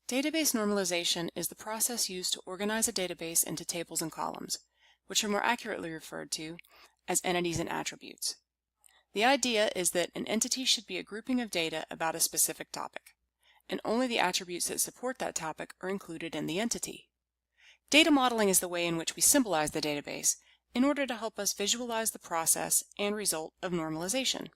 Database normalization is the process used to organize a database into tables and columns, which are more accurately referred to as entities and attributes. The idea is that an entity should be a grouping of data about a specific topic, and only the attributes that support that topic are included in the entity. Data modeling is the way in which we symbolize the database in order to help us visualize the process and result of normalization.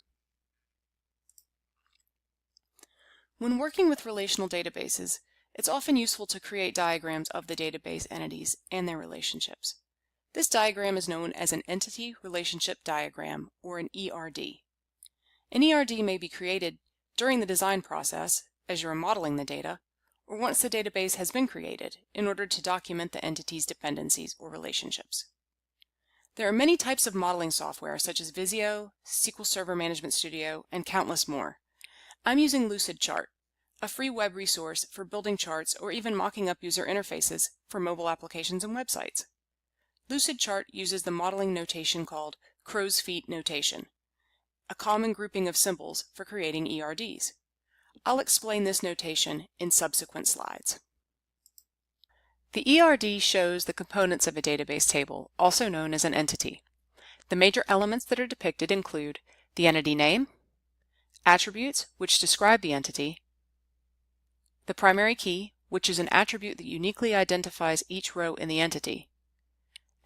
When working with relational databases, it's often useful to create diagrams of the database entities and their relationships. This diagram is known as an Entity Relationship Diagram, or an ERD. An ERD may be created during the design process, as you are modeling the data, or once the database has been created in order to document the entity's dependencies or relationships. There are many types of modeling software such as Visio, SQL Server Management Studio, and countless more. I'm using Lucidchart, a free web resource for building charts or even mocking up user interfaces for mobile applications and websites. Lucidchart uses the modeling notation called crow's feet notation, a common grouping of symbols for creating ERDs. I'll explain this notation in subsequent slides. The ERD shows the components of a database table, also known as an entity. The major elements that are depicted include the entity name, attributes, which describe the entity, the primary key, which is an attribute that uniquely identifies each row in the entity,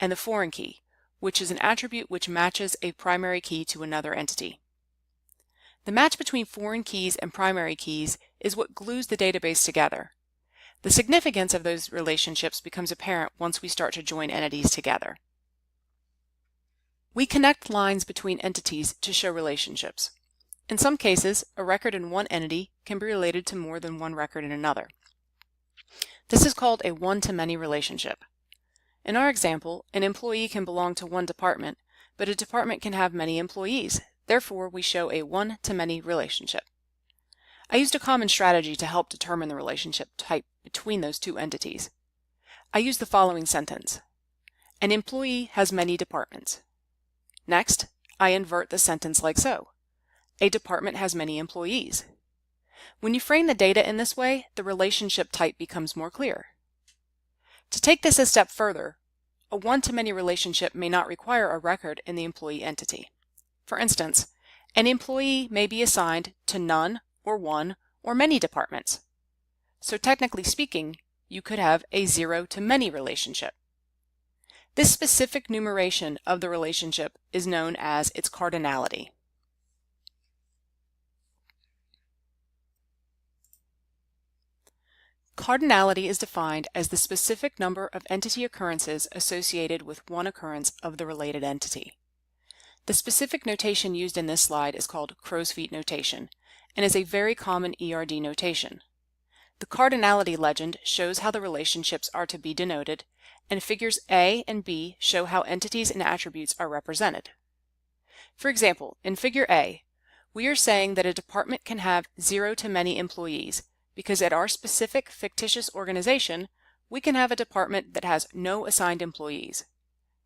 and the foreign key, which is an attribute which matches a primary key to another entity. The match between foreign keys and primary keys is what glues the database together. The significance of those relationships becomes apparent once we start to join entities together. We connect lines between entities to show relationships. In some cases, a record in one entity can be related to more than one record in another. This is called a one-to-many relationship. In our example, an employee can belong to one department, but a department can have many employees. Therefore, we show a one-to-many relationship. I used a common strategy to help determine the relationship type between those two entities. I used the following sentence: an employee has many departments. Next, I invert the sentence like so: a department has many employees. When you frame the data in this way, the relationship type becomes more clear. To take this a step further, a one-to-many relationship may not require a record in the employee entity. For instance, an employee may be assigned to none or one or many departments. So technically speaking, you could have a zero-to-many relationship. This specific numeration of the relationship is known as its cardinality. Cardinality is defined as the specific number of entity occurrences associated with one occurrence of the related entity. The specific notation used in this slide is called crow's feet notation and is a very common ERD notation. The cardinality legend shows how the relationships are to be denoted, and figures A and B show how entities and attributes are represented. For example, in figure A, we are saying that a department can have zero-to-many employees because at our specific fictitious organization, we can have a department that has no assigned employees.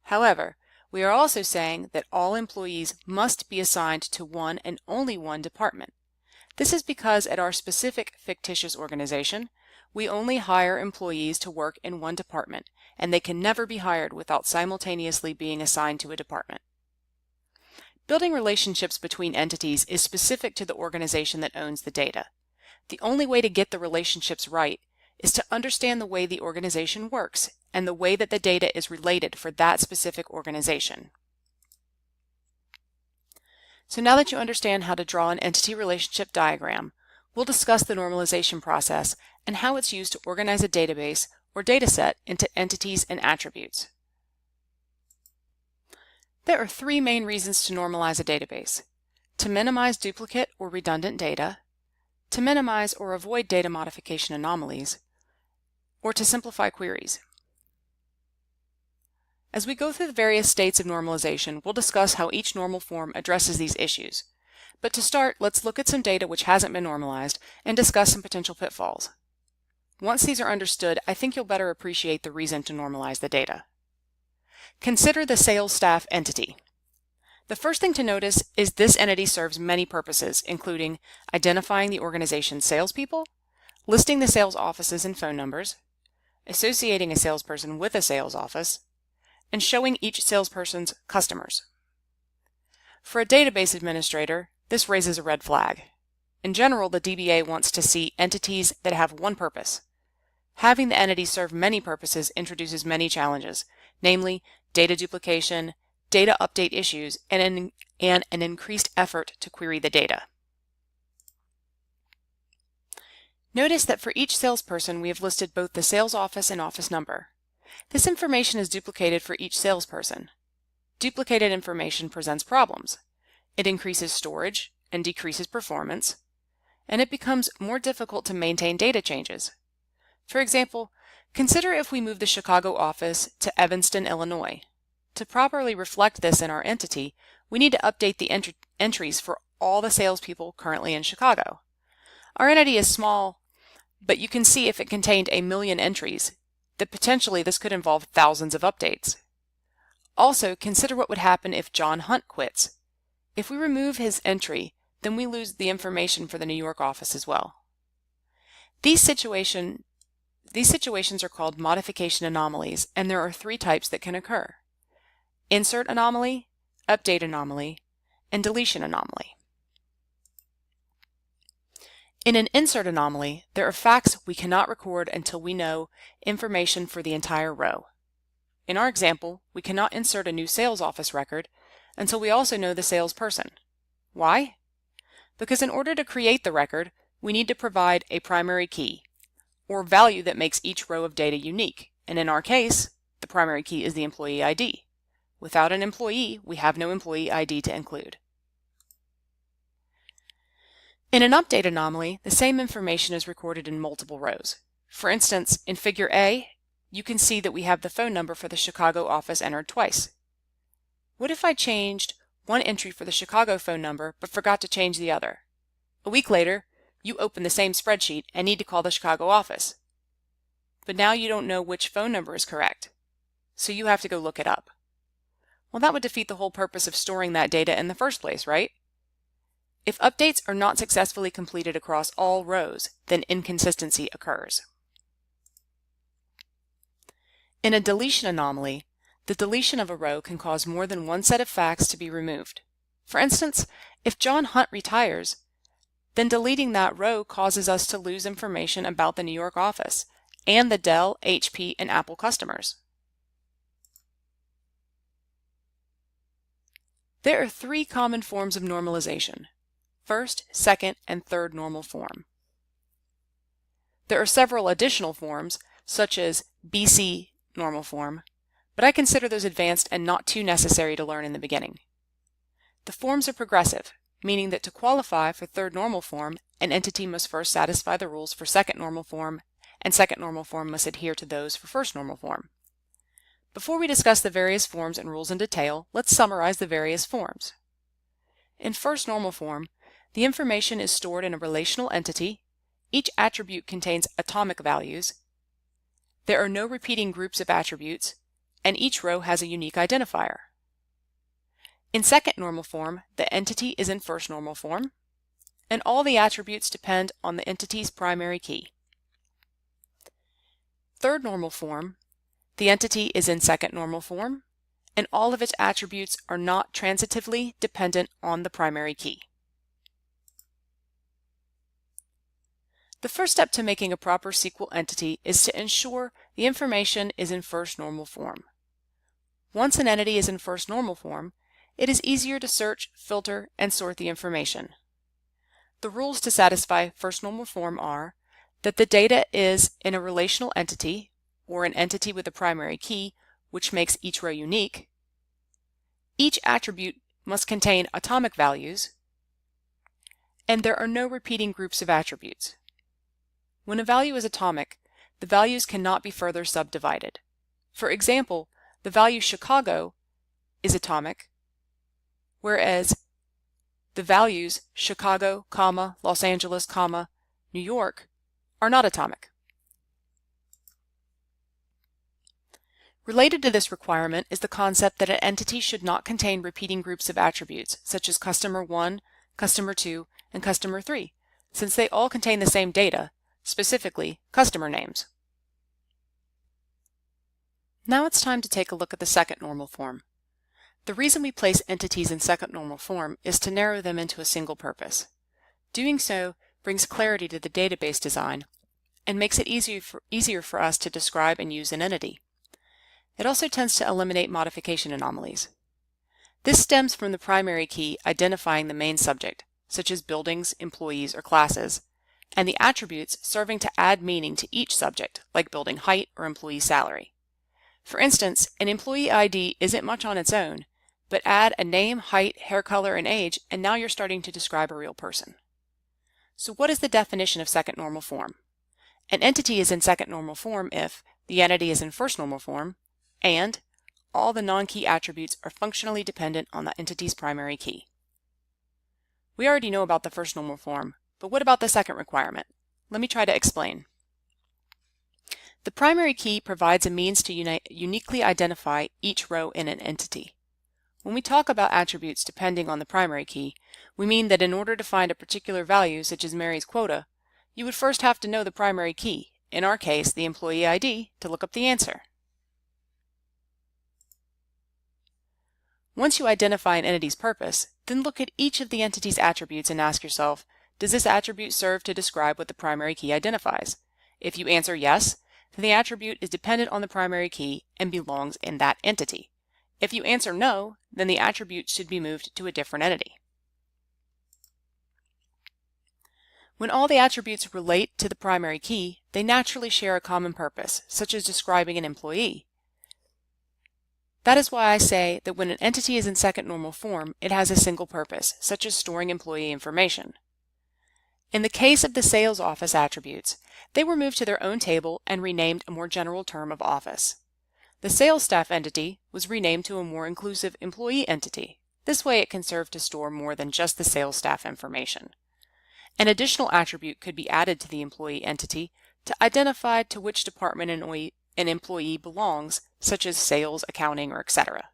However, we are also saying that all employees must be assigned to one and only one department. This is because at our specific fictitious organization, we only hire employees to work in one department, and they can never be hired without simultaneously being assigned to a department. Building relationships between entities is specific to the organization that owns the data. The only way to get the relationships right is to understand the way the organization works and the way that the data is related for that specific organization. So now that you understand how to draw an entity relationship diagram, we'll discuss the normalization process and how it's used to organize a database or dataset into entities and attributes. There are three main reasons to normalize a database: to minimize duplicate or redundant data, to minimize or avoid data modification anomalies, or to simplify queries. As we go through the various states of normalization, we'll discuss how each normal form addresses these issues. But to start, let's look at some data which hasn't been normalized and discuss some potential pitfalls. Once these are understood, I think you'll better appreciate the reason to normalize the data. Consider the sales staff entity. The first thing to notice is this entity serves many purposes, including identifying the organization's salespeople, listing the sales offices and phone numbers, associating a salesperson with a sales office, and showing each salesperson's customers. For a database administrator, this raises a red flag. In general, the DBA wants to see entities that have one purpose. Having the entity serve many purposes introduces many challenges, namely data duplication, data update issues, and an increased effort to query the data. Notice that for each salesperson, we have listed both the sales office and office number. This information is duplicated for each salesperson. Duplicated information presents problems. It increases storage and decreases performance, and it becomes more difficult to maintain data changes. For example, consider if we move the Chicago office to Evanston, Illinois. To properly reflect this in our entity, we need to update the entries for all the salespeople currently in Chicago. Our entity is small, but you can see if it contained 1 million entries, that potentially this could involve thousands of updates. Also, consider what would happen if John Hunt quits. If we remove his entry, then we lose the information for the New York office as well. These situations are called modification anomalies, and there are 3 types that can occur: insert anomaly, update anomaly, and deletion anomaly. In an insert anomaly, there are facts we cannot record until we know information for the entire row. In our example, we cannot insert a new sales office record until we also know the salesperson. Why? Because in order to create the record, we need to provide a primary key, or value that makes each row of data unique, and in our case, the primary key is the employee ID. Without an employee, we have no employee ID to include. In an update anomaly, the same information is recorded in multiple rows. For instance, in Figure A, you can see that we have the phone number for the Chicago office entered twice. What if I changed one entry for the Chicago phone number but forgot to change the other? A week later, you open the same spreadsheet and need to call the Chicago office. But now you don't know which phone number is correct, so you have to go look it up. Well, that would defeat the whole purpose of storing that data in the first place, right? If updates are not successfully completed across all rows, then inconsistency occurs. In a deletion anomaly, the deletion of a row can cause more than one set of facts to be removed. For instance, if John Hunt retires, then deleting that row causes us to lose information about the New York office and the Dell, HP, and Apple customers. There are 3 common forms of normalization: first, second, and third normal form. There are several additional forms, such as BC normal form, but I consider those advanced and not too necessary to learn in the beginning. The forms are progressive, meaning that to qualify for third normal form, an entity must first satisfy the rules for second normal form, and second normal form must adhere to those for first normal form. Before we discuss the various forms and rules in detail, let's summarize the various forms. In first normal form, the information is stored in a relational entity. Each attribute contains atomic values. There are no repeating groups of attributes, and each row has a unique identifier. In second normal form, the entity is in first normal form, and all the attributes depend on the entity's primary key. Third normal form, the entity is in second normal form, and all of its attributes are not transitively dependent on the primary key. The first step to making a proper SQL entity is to ensure the information is in first normal form. Once an entity is in first normal form, it is easier to search, filter, and sort the information. The rules to satisfy first normal form are that the data is in a relational entity, or an entity with a primary key, which makes each row unique. Each attribute must contain atomic values, and there are no repeating groups of attributes. When a value is atomic, the values cannot be further subdivided. For example, the value Chicago is atomic, whereas the values Chicago, Los Angeles, New York are not atomic. Related to this requirement is the concept that an entity should not contain repeating groups of attributes, such as customer 1, customer 2, and customer 3, since they all contain the same data, specifically customer names. Now it's time to take a look at the second normal form. The reason we place entities in second normal form is to narrow them into a single purpose. Doing so brings clarity to the database design and makes it easier for us to describe and use an entity. It also tends to eliminate modification anomalies. This stems from the primary key identifying the main subject, such as buildings, employees, or classes, and the attributes serving to add meaning to each subject, like building height or employee salary. For instance, an employee ID isn't much on its own, but add a name, height, hair color, and age, and now you're starting to describe a real person. So what is the definition of second normal form? An entity is in second normal form if the entity is in first normal form, and all the non-key attributes are functionally dependent on the entity's primary key. We already know about the first normal form, but what about the second requirement? Let me try to explain. The primary key provides a means to uniquely identify each row in an entity. When we talk about attributes depending on the primary key, we mean that in order to find a particular value, such as Mary's quota, you would first have to know the primary key, in our case the employee ID, to look up the answer. Once you identify an entity's purpose, then look at each of the entity's attributes and ask yourself, does this attribute serve to describe what the primary key identifies? If you answer yes, then the attribute is dependent on the primary key and belongs in that entity. If you answer no, then the attribute should be moved to a different entity. When all the attributes relate to the primary key, they naturally share a common purpose, such as describing an employee. That is why I say that when an entity is in second normal form, it has a single purpose, such as storing employee information. In the case of the sales office attributes, they were moved to their own table and renamed a more general term of office. The sales staff entity was renamed to a more inclusive employee entity. This way it can serve to store more than just the sales staff information. An additional attribute could be added to the employee entity to identify to which department an employee belongs, such as sales, accounting, or etc.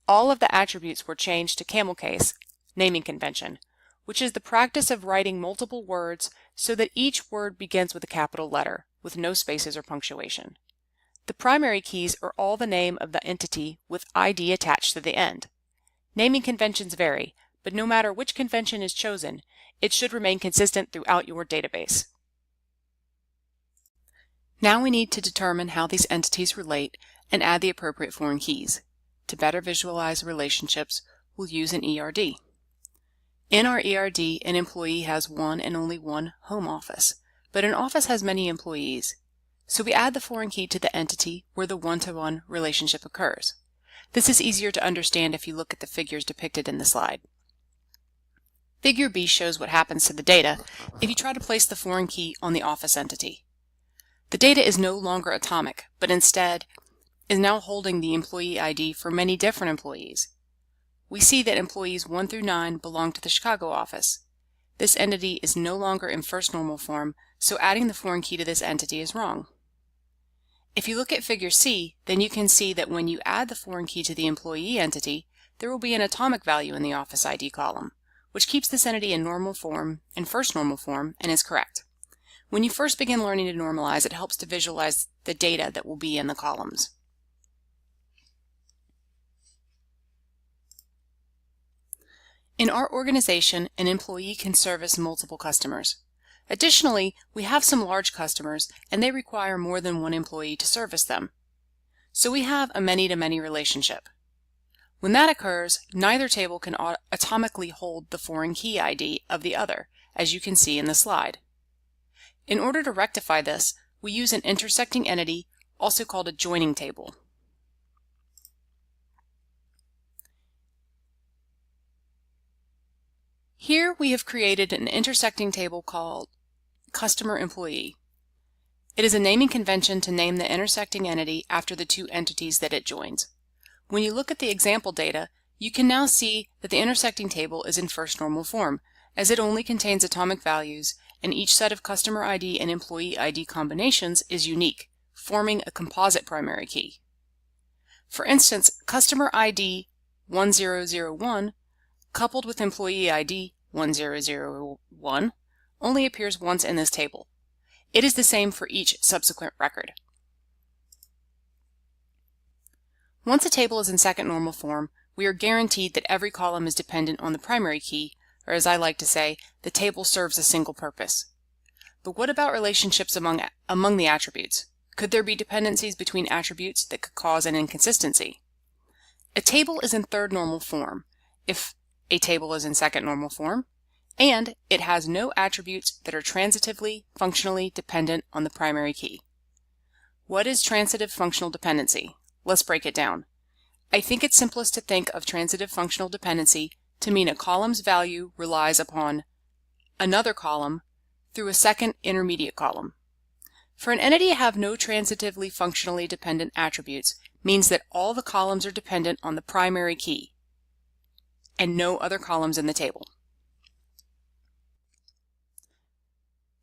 All of the attributes were changed to camel case, naming convention, which is the practice of writing multiple words so that each word begins with a capital letter, with no spaces or punctuation. The primary keys are all the name of the entity with ID attached to the end. Naming conventions vary, but no matter which convention is chosen, it should remain consistent throughout your database. Now we need to determine how these entities relate and add the appropriate foreign keys. To better visualize relationships, we'll use an ERD. In our ERD, an employee has one and only one home office, but an office has many employees. So we add the foreign key to the entity where the one-to-one relationship occurs. This is easier to understand if you look at the figures depicted in the slide. Figure B shows what happens to the data if you try to place the foreign key on the office entity. The data is no longer atomic, but instead is now holding the employee ID for many different employees. We see that employees 1 through 9 belong to the Chicago office. This entity is no longer in first normal form, so adding the foreign key to this entity is wrong. If you look at figure C, then you can see that when you add the foreign key to the employee entity, there will be an atomic value in the office ID column, which keeps this entity in first normal form, and is correct. When you first begin learning to normalize, it helps to visualize the data that will be in the columns. In our organization, an employee can service multiple customers. Additionally, we have some large customers, and they require more than one employee to service them. So we have a many-to-many relationship. When that occurs, neither table can atomically hold the foreign key ID of the other, as you can see in the slide. In order to rectify this, we use an intersecting entity, also called a joining table. Here we have created an intersecting table called Customer Employee. It is a naming convention to name the intersecting entity after the two entities that it joins. When you look at the example data, you can now see that the intersecting table is in first normal form, as it only contains atomic values, and each set of customer ID and employee ID combinations is unique, forming a composite primary key. For instance, customer ID 1001 coupled with employee ID 1001 only appears once in this table, It is the same for each subsequent record. Once a table is in second normal form, we are guaranteed that every column is dependent on the primary key, or as I like to say, the table serves a single purpose. But what about relationships among the attributes? Could there be dependencies between attributes that could cause an inconsistency? A table is in third normal form if a table is in second normal form, and it has no attributes that are transitively functionally dependent on the primary key. What is transitive functional dependency? Let's break it down. I think it's simplest to think of transitive functional dependency to mean a column's value relies upon another column through a second intermediate column. For an entity to have no transitively functionally dependent attributes means that all the columns are dependent on the primary key and no other columns in the table.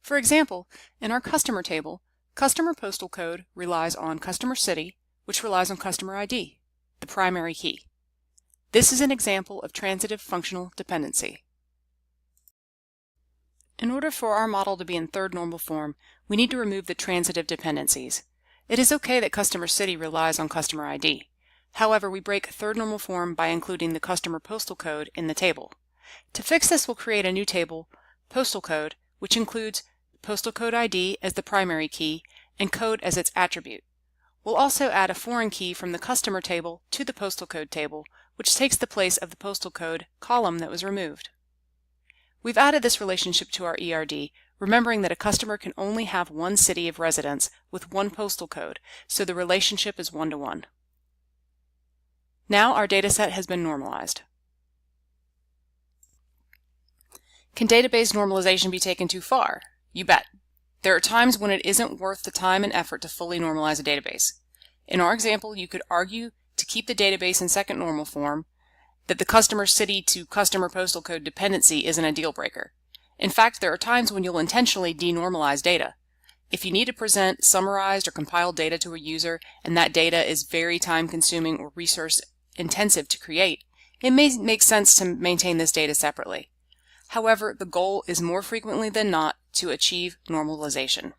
For example, in our customer table, customer postal code relies on customer city, which relies on customer ID, the primary key. This is an example of transitive functional dependency. In order for our model to be in third normal form, we need to remove the transitive dependencies. It is okay that customer city relies on customer ID. However, we break third normal form by including the customer postal code in the table. To fix this, we'll create a new table, postal code, which includes postal code ID as the primary key and code as its attribute. We'll also add a foreign key from the customer table to the postal code table, which takes the place of the postal code column that was removed. We've added this relationship to our ERD, remembering that a customer can only have one city of residence with one postal code, so the relationship is 1-to-1. Now our dataset has been normalized. Can database normalization be taken too far? You bet. There are times when it isn't worth the time and effort to fully normalize a database. In our example, you could argue to keep the database in second normal form that the customer city to customer postal code dependency isn't a deal breaker. In fact, there are times when you'll intentionally denormalize data. If you need to present summarized or compiled data to a user and that data is very time-consuming or resource-intensive to create, it may make sense to maintain this data separately. However, the goal is more frequently than not to achieve normalization.